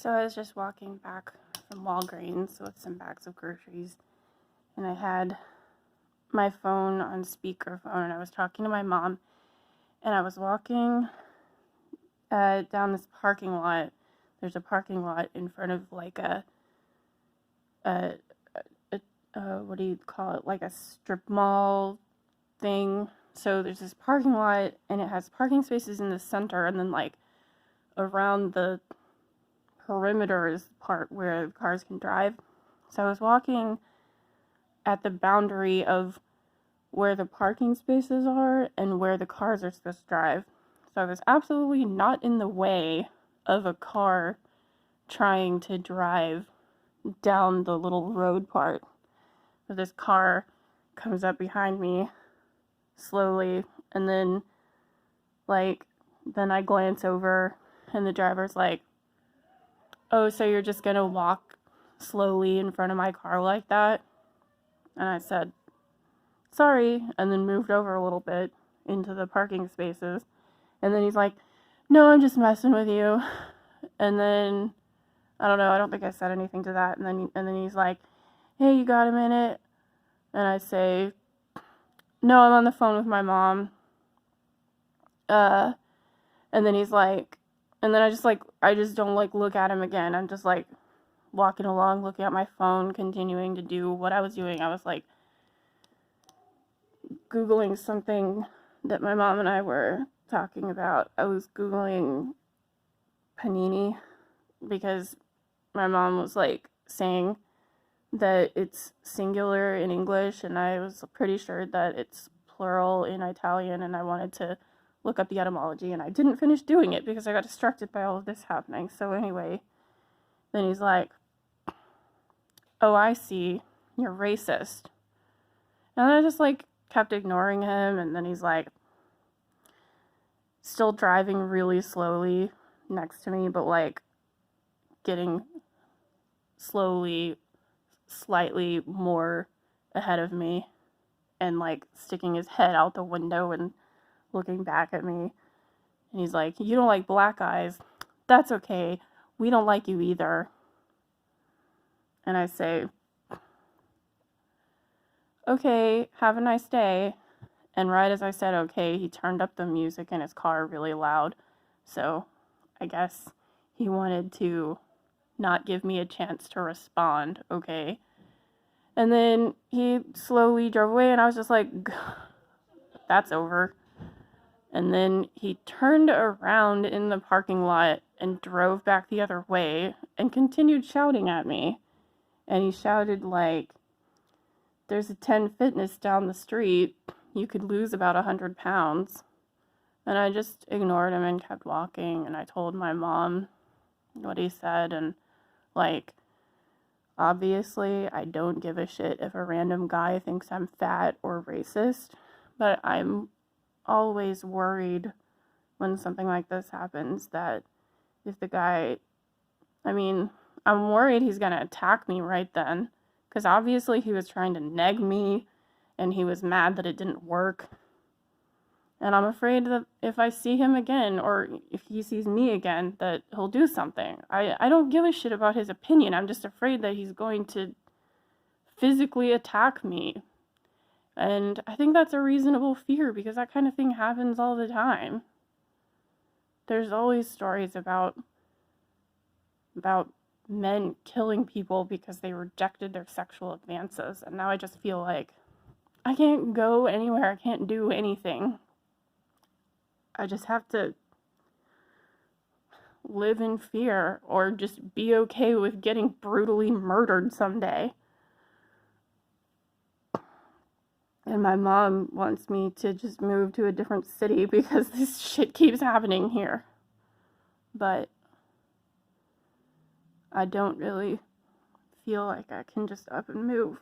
So I was just walking back from Walgreens with some bags of groceries, and I had my phone on speakerphone, and I was talking to my mom, and I was walking down this parking lot. There's a parking lot in front of like a what do you call it? Like a strip mall thing. So there's this parking lot, and it has parking spaces in the center, and then like around the perimeter is the part where cars can drive. So I was walking at the boundary of where the parking spaces are and where the cars are supposed to drive. So I was absolutely not in the way of a car trying to drive down the little road part. So this car comes up behind me slowly, and then I glance over, and the driver's like, "Oh, so you're just gonna walk slowly in front of my car like that?" And I said, "Sorry," and then moved over a little bit into the parking spaces. And then he's like, "No, I'm just messing with you." And then, I don't know, I don't think I said anything to that. And then he's like, "Hey, you got a minute?" And I say, "No, I'm on the phone with my mom." And then he's like, and then I just don't look at him again. I'm just like walking along, looking at my phone, continuing to do what I was doing. I was like Googling something that my mom and I were talking about. I was Googling panini because my mom was like saying that it's singular in English, and I was pretty sure that it's plural in Italian, and I wanted to look up the etymology, and I didn't finish doing it because I got distracted by all of this happening. So anyway, then he's like, "Oh, I see, you're racist." And I just kept ignoring him, and then he's like still driving really slowly next to me, but getting slowly slightly more ahead of me, and sticking his head out the window and looking back at me. And he's like, "You don't like black guys? That's okay. We don't like you either." And I say, "Okay, have a nice day." And right as I said okay, he turned up the music in his car really loud. So I guess he wanted to not give me a chance to respond, okay? And then he slowly drove away, and I was just like, "That's over." And then he turned around in the parking lot and drove back the other way and continued shouting at me. And he shouted "There's a 10 Fitness down the street. You could lose about 100 pounds. And I just ignored him and kept walking, and I told my mom what he said, and obviously I don't give a shit if a random guy thinks I'm fat or racist, but I'm always worried when something like this happens that if the guy, I'm worried he's gonna attack me right then, because obviously he was trying to neg me, and he was mad that it didn't work. And I'm afraid that if I see him again, or if he sees me again, that he'll do something. I don't give a shit about his opinion. I'm just afraid that he's going to physically attack me. And I think that's a reasonable fear, because that kind of thing happens all the time. There's always stories about men killing people because they rejected their sexual advances. And now I just feel like I can't go anywhere. I can't do anything. I just have to live in fear, or just be okay with getting brutally murdered someday. And my mom wants me to just move to a different city because this shit keeps happening here. But I don't really feel like I can just up and move.